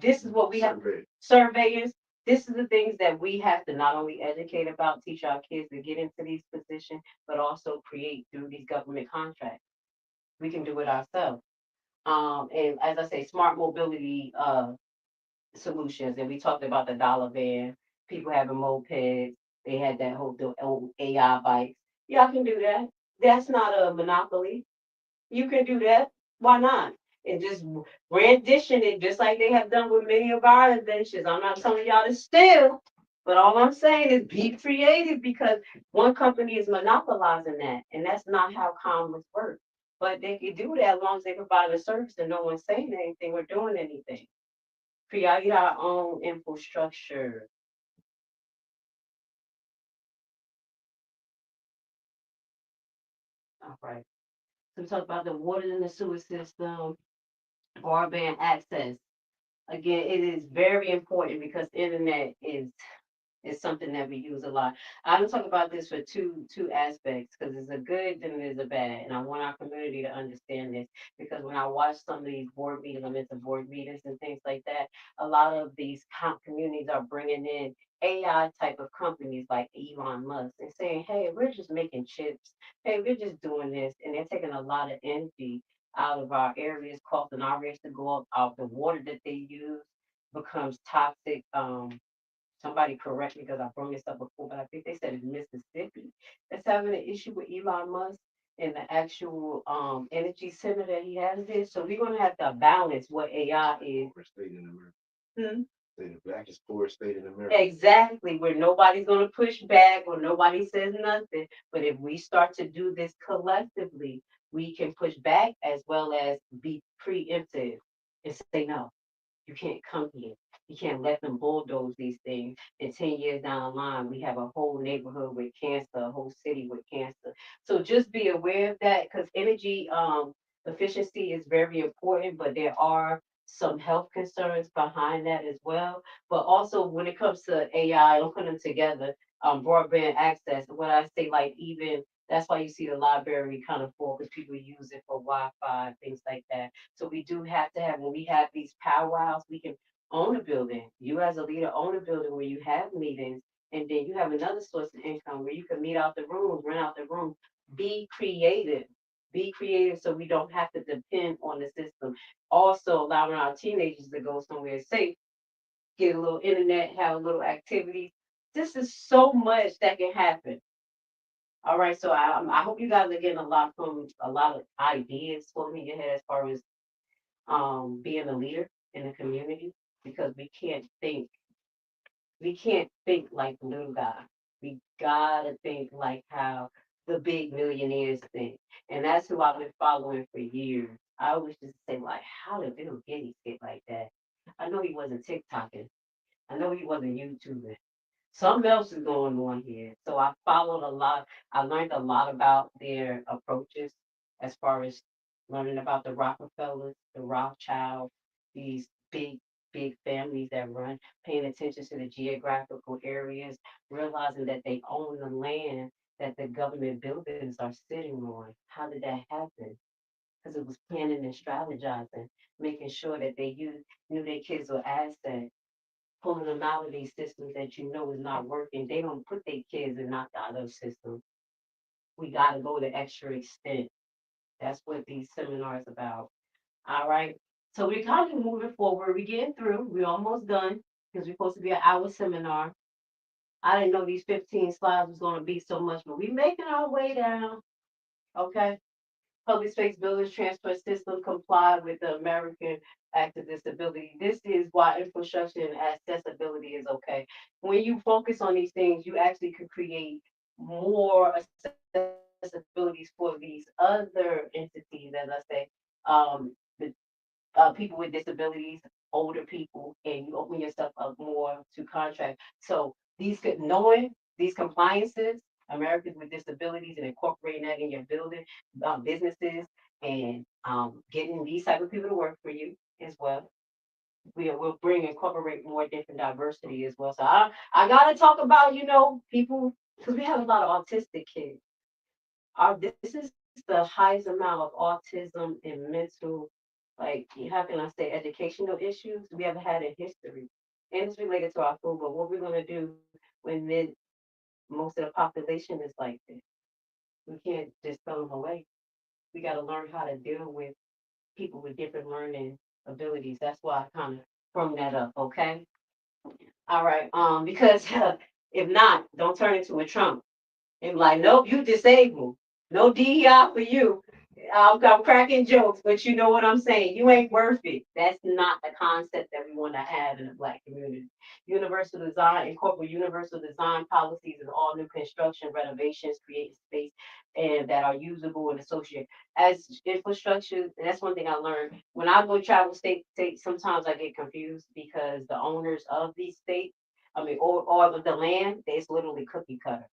This is what we have, Survey. surveyors. This is the things that we have to not only educate about, teach our kids to get into these positions, but also create through these government contracts. We can do it ourselves. And as I say, smart mobility solutions. And we talked about the dollar van, people having mopeds. They had that whole the old AI bikes. Y'all can do that. That's not a monopoly. You can do that. Why not? And just rendition it just like they have done with many of our inventions. I'm not telling y'all to steal, but all I'm saying is be creative because one company is monopolizing that, and that's not how commerce works. But they can do that as long as they provide a service and no one's saying anything or doing anything. Create our own infrastructure. All right. So we talk about the water and the sewer system, broadband access. Again, it is very important because internet is something that we use a lot. I'm gonna talk about this for two aspects because it's a good and there's a bad, and I want our community to understand this because when I watch some of these board meetings, I'm into board meetings and things like that. A lot of these communities are bringing in AI type of companies like Elon Musk and saying, "Hey, we're just making chips. Hey, we're just doing this," and they're taking a lot of energy out of our areas, causing our rates to go up. Out the water that they use becomes toxic. Somebody correct me because I brought this up before, but I think they said it's Mississippi that's having an issue with Elon Musk in the actual energy center that he has there. So we're gonna have to balance what AI is. Poorest state in America. Hmm? Say the blackest poorest state in America. Exactly, where nobody's gonna push back or nobody says nothing. But if we start to do this collectively, we can push back as well as be preemptive and say no. You can't come here. You can't let them bulldoze these things. And 10 years down the line, we have a whole neighborhood with cancer, a whole city with cancer. So just be aware of that because energy efficiency is very important, but there are some health concerns behind that as well. But also when it comes to AI, don't put them together. Broadband access, what I say, like even that's why you see the library kind of full because people use it for Wi-Fi, things like that. So we do have to have, when we have these powwows, we can own a building. You as a leader own a building where you have meetings, and then you have another source of income where you can meet out the rooms, rent out the room. Be creative. Be creative so we don't have to depend on the system. Also allowing our teenagers to go somewhere safe, get a little internet, have a little activity. This is so much that can happen. All right, so I hope you guys are getting a lot of ideas floating in your head as far as being a leader in the community because we can't think like the little guy. We gotta think like how the big millionaires think. And that's who I've been following for years. I always just say like, how did Bill Gates get like that? I know he wasn't TikToking. I know he wasn't YouTubing. Something else is going on here. So I followed a lot. I learned a lot about their approaches as far as learning about the Rockefellers, the Rothschilds, these big families that run, paying attention to the geographical areas, realizing that they own the land that the government buildings are sitting on. How did that happen? Because it was planning and strategizing, making sure that knew their kids were assets, pulling them out of these systems that you know is not working. They don't put their kids in not out of those systems. We got to go the extra extent. That's what these seminars about. All right. So we're kind of moving forward. We're getting through. We're almost done because we're supposed to be an hour seminar. I didn't know these 15 slides was going to be so much, but we're making our way down. Okay. Public Space Buildings Transfer System comply with the American Act of Disability. This is why infrastructure and accessibility is okay. When you focus on these things, you actually could create more accessibilities for these other entities, as I say, the people with disabilities, older people, and you open yourself up more to contract. So knowing these compliances, Americans with disabilities, and incorporating that in your building, businesses, and getting these type of people to work for you as well. We'll incorporate more different diversity as well. So I gotta talk about people because we have a lot of autistic kids. This is the highest amount of autism and mental, like, how can I say, educational issues we ever had in history. And it's related to our food, but what we're gonna do when most of the population is like this, we can't just throw them away. We got to learn how to deal with people with different learning abilities. That's why I kind of brung that up. Okay. All right. Because if not, don't turn into a Trump. And like, nope, you disabled. No DEI for you. I'm cracking jokes, but you know what I'm saying. You ain't worth it. That's not the concept that we want to have in the Black community. Universal design, incorporate universal design policies in all new construction, renovations, create space and that are usable and associated as infrastructure. And that's one thing I learned when I go travel state to state. Sometimes I get confused because the owners of these states, I mean, or the land, it's literally cookie cutter.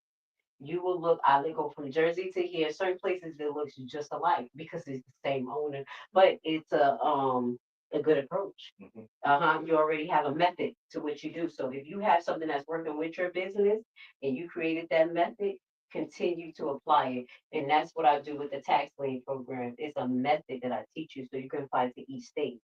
You will look, I go from Jersey to here, certain places it looks just alike because it's the same owner, but it's a good approach. Mhm. You already have a method to what you do. So if you have something that's working with your business and you created that method, continue to apply it. And that's what I do with the tax lien program. It's a method that I teach you so you can apply it to each state.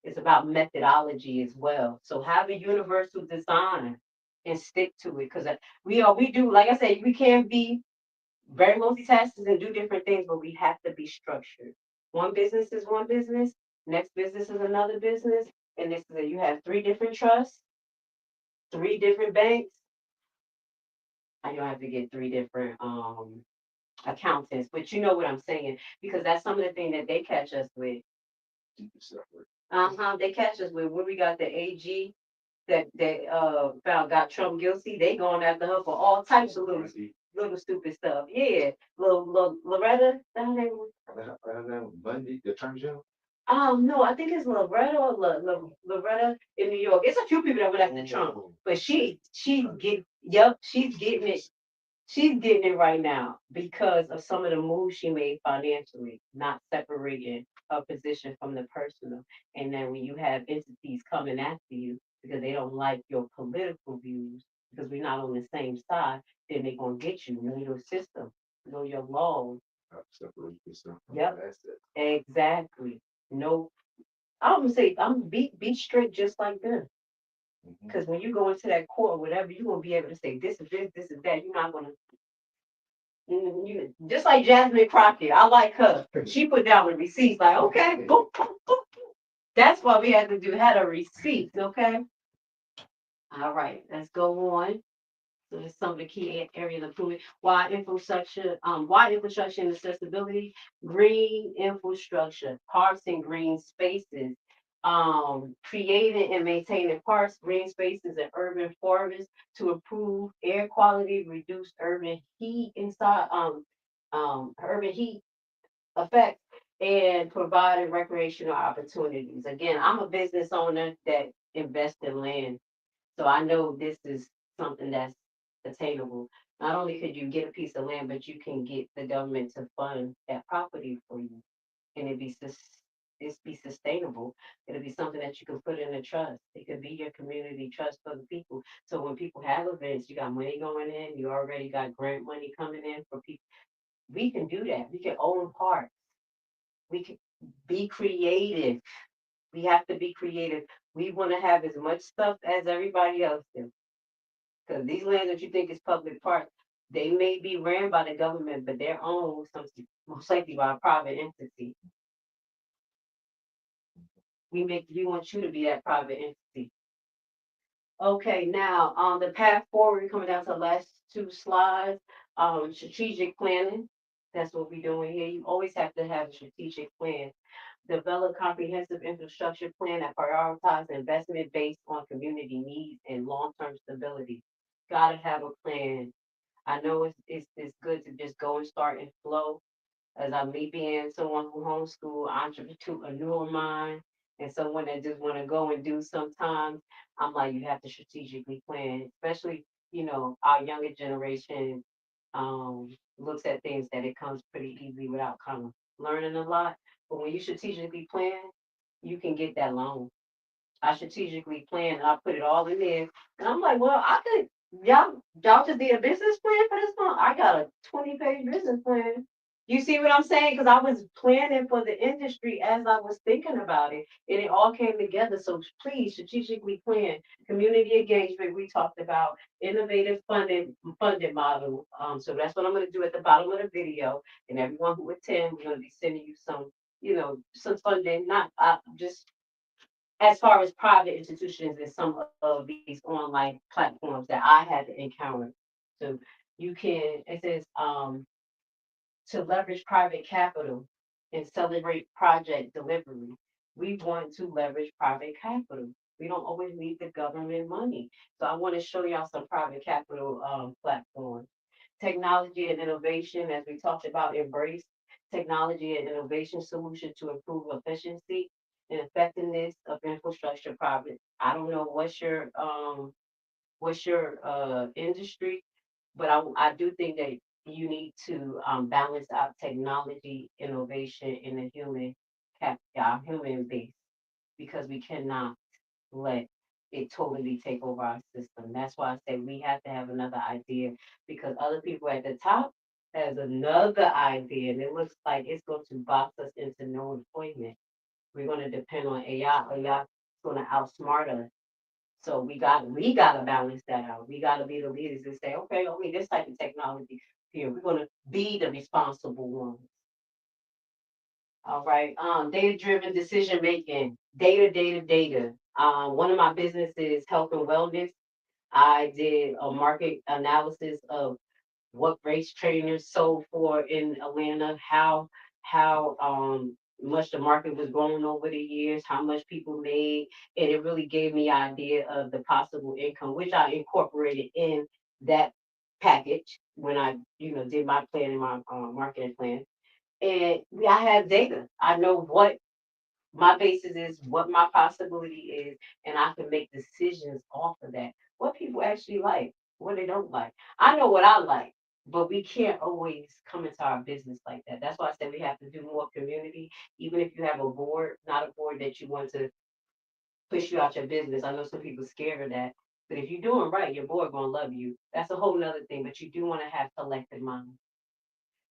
It's about methodology as well. So have a universal design and stick to it because we do, like I say, we can be very multitasking and do different things, but we have to be structured. One business is one business, next business is another business, and you have three different trusts, three different banks, and you have to get three different accountants, but you know what I'm saying, because that's some of the things that they catch us with. Keep it separate. They catch us with when we got the AG that found got Trump guilty. They going after her for all types of little stupid stuff. Yeah, little Loretta. That her name was. Bundy, the attorney general. No, I think it's Loretta or Loretta in New York. It's a few people that went after Trump, but she's getting it. She's getting it right now because of some of the moves she made financially, not separating her position from the personal. And then when you have entities coming after you because they don't like your political views, because we're not on the same side, then they're gonna get you, know your system, know your laws. Have to separate yourself from Yep. the assets. Exactly. No, I'm gonna say I'm be straight just like them. Because when you go into that court or whatever, you're gonna be able to say this is this is that. You're not gonna just like Jasmine Crockett, I like her. She put down the receipts, like, okay, boom, boom, boom. That's what we had to do, had a receipt, okay? All right, let's go on. So there's some of the key areas of improvement. Why infrastructure and accessibility, green infrastructure, parks and green spaces, creating and maintaining parks, green spaces, and urban forests to improve air quality, reduce urban heat effects, and providing recreational opportunities. Again, I'm a business owner that invests in land, so I know this is something that's attainable. Not only could you get a piece of land, but you can get the government to fund that property for you, and it be sustainable. It'll be something that you can put in a trust. It could be your community trust for the people. So when people have events, you got money going in. You already got grant money coming in for people. We can do that. We can own parks. We can be creative. We have to be creative. We want to have as much stuff as everybody else does. Because these lands that you think is public parks, they may be ran by the government, but they're owned most likely by a private entity. We want you to be that private entity. Okay, now on the path forward, we're coming down to the last two slides. Strategic planning. That's what we're doing here. You always have to have a strategic plan. Develop comprehensive infrastructure plan that prioritizes investment based on community needs and long-term stability. Gotta have a plan. I know it's good to just go and start and flow. As I me being someone who homeschool, entrepreneur mind, and someone that just want to go and do sometimes, I'm like, you have to strategically plan, especially, our younger generation looks at things that it comes pretty easily without kind of learning a lot. But when you strategically plan, you can get that loan. I strategically plan and I put it all in there. And I'm like, well, I could y'all just need a business plan for this month. I got a 20-page business plan. You see what I'm saying? Because I was planning for the industry as I was thinking about it, and it all came together. So please strategically plan. Community engagement we talked about, innovative funding model. So that's what I'm going to do at the bottom of the video. And everyone who attend, we're going to be sending you some funding, not just as far as private institutions and some of these online platforms that I had to encounter. So it says, to leverage private capital and celebrate project delivery. We want to leverage private capital. We don't always need the government money. So I want to show y'all some private capital platforms. Technology and innovation, as we talked about, embrace technology and innovation solution to improve efficiency and effectiveness of infrastructure projects. I don't know what's your industry, but I do think that you need to balance out technology, innovation, and the human base, because we cannot let it totally take over our system. That's why I say we have to have another idea, because other people at the top has another idea, and it looks like it's going to box us into no employment. We're going to depend on AI. AI is going to outsmart us. So we gotta balance that out. We gotta be the leaders and say, okay, only this type of technology here. We're gonna be the responsible ones. All right. Data-driven decision making. Data. One of my businesses, health and wellness. I did a market analysis of what race trainers sold for in Atlanta, how much the market was growing over the years, how much people made, and it really gave me idea of the possible income, which I incorporated in that package when I, did my plan and my marketing plan. And I have data. I know what my basis is, what my possibility is, and I can make decisions off of that. What people actually like, what they don't like. I know what I like, but we can't always come into our business like that. That's why I said we have to do more community, even if you have a board, not a board that you want to push you out your business. I know some people scared of that. But if you're doing right, your board gonna love you. That's a whole nother thing. But you do want to have collective mind.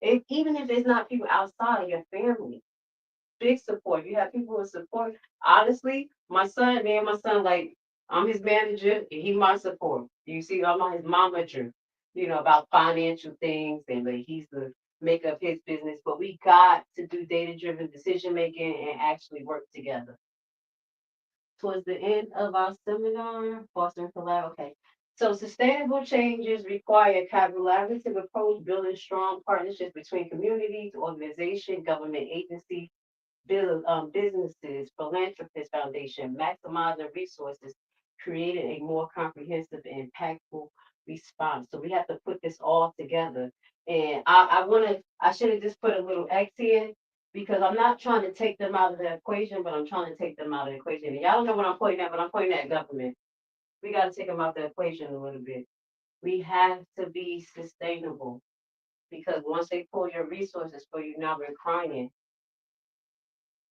Even if it's not people outside of your family, big support. You have people who support. Honestly, me and my son, like, I'm his manager and he my support. You see, I'm his momager, about financial things, and like he's the make of his business. But we got to do data driven decision making and actually work together. Towards the end of our seminar, fostering collab. Okay. So sustainable changes require a collaborative approach, building strong partnerships between communities, organizations, government agencies, businesses, philanthropist foundation, maximizing resources, creating a more comprehensive and impactful response. So we have to put this all together. And I should have just put a little X here because I'm not trying to take them out of the equation, but I'm trying to take them out of the equation. And y'all don't know what I'm pointing at, but I'm pointing at government. We got to take them out the equation a little bit. We have to be sustainable because once they pull your resources for you, now we're crying.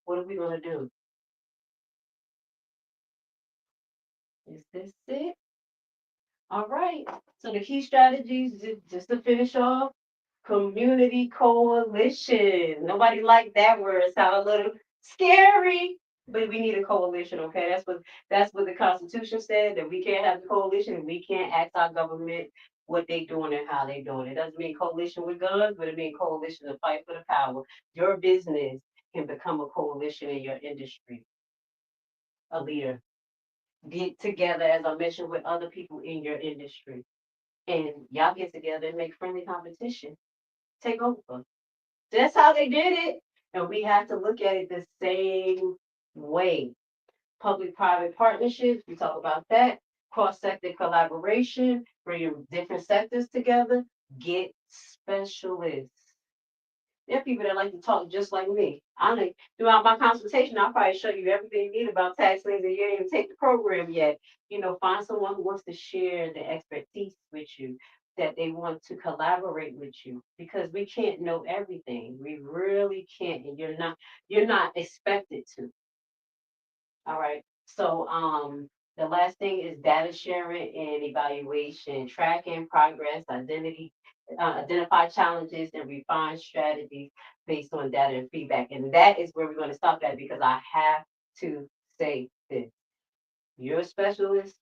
What are we going to do? Is this it? All right. So the key strategies, just to finish off, community coalition. Nobody liked that word. It sounded a little scary, but we need a coalition. Okay, that's what the Constitution said, that we can't have a coalition and we can't ask our government what they doing and how they doing. It doesn't mean coalition with guns, but it means coalition to fight for the power. Your business can become a coalition in your industry, a leader. Get together, as I mentioned, with other people in your industry. And y'all get together and make friendly competition. Take over. That's how they did it. And we have to look at it the same way. Public-private partnerships, we talk about that. Cross-sector collaboration, bring your different sectors together. Get specialists. There are people that like to talk just like me. I like throughout my consultation, I'll probably show you everything you need about tax liens and you didn't even take the program yet. Find someone who wants to share the expertise with you, that they want to collaborate with you because we can't know everything. We really can't, and you're not expected to. All right. So the last thing is data sharing and evaluation, tracking progress, identify challenges and refine strategies based on data and feedback. And that is where we're going to stop at because I have to say this. You're a specialist.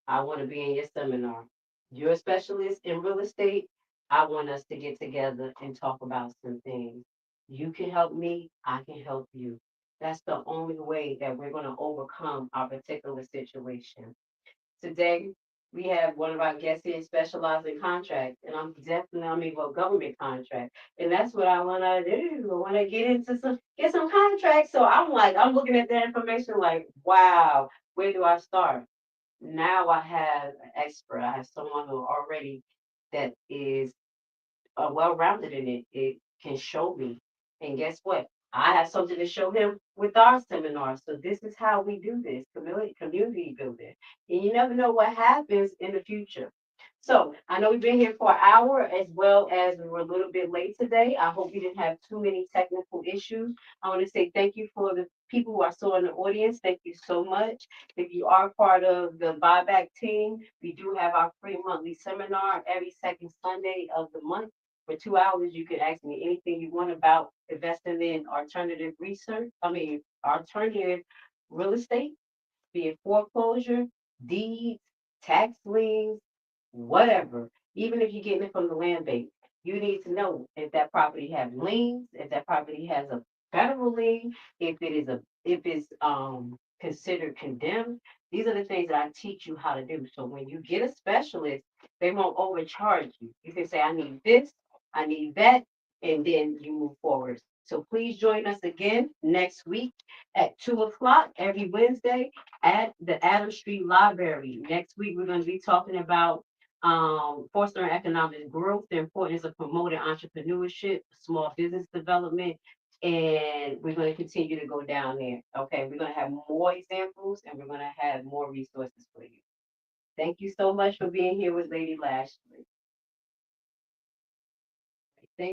I want to be in your seminar. You're a specialist in real estate. I want us to get together and talk about some things. You can help me. I can help you. That's the only way that we're going to overcome our particular situation. Today, we have one of our guests here specialized in contracts, and government contract. And that's what I want to do. I want to get some contracts. So I'm looking at that information like, wow, where do I start? Now I have an expert. I have someone who already that is well-rounded in it. It can show me. And guess what? I have something to show him with our seminar. So this is how we do this, community building. And you never know what happens in the future. So I know we've been here for an hour as well as we were a little bit late today. I hope you didn't have too many technical issues. I want to say thank you for the people who are still in the audience. Thank you so much. If you are part of the buyback team, we do have our free monthly seminar every second Sunday of the month. For 2 hours, you can ask me anything you want about investing in alternative real estate, be it foreclosure, deeds, tax liens, whatever. Even if you're getting it from the land bank, you need to know if that property has liens, if that property has a federal lien, if it's considered condemned. These are the things that I teach you how to do. So when you get a specialist, they won't overcharge you. You can say, I need this, I need that, and then you move forward. So please join us again next week at 2 o'clock every Wednesday at the Adams Street Library. Next week, we're going to be talking about fostering economic growth, the importance of promoting entrepreneurship, small business development, and we're going to continue to go down there. Okay, we're going to have more examples and we're going to have more resources for you. Thank you so much for being here with Lady Lashley.